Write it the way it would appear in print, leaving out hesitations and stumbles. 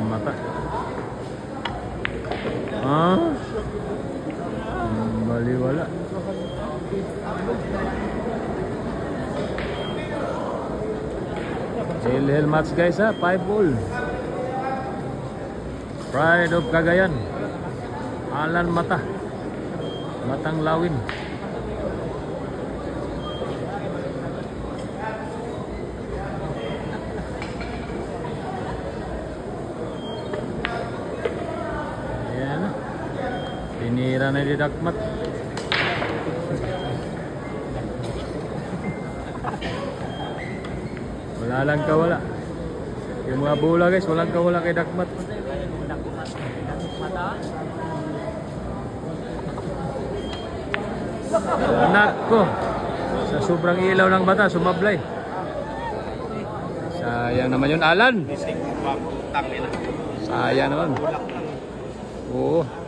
Alan mata. Ah? Baliwala. Hell match guys ha, 5 ball. Pride of Cagayan. Alan mata. Matang lawin. Ayan. Tinira na di dakmat. Wala lang kawala. Yung mga bola guys, walang kawala kay dakmat. Nako, sa sobrang ilaw ng bata, sumablay. Sayang naman yun, Alan. Sayang naman. Oo.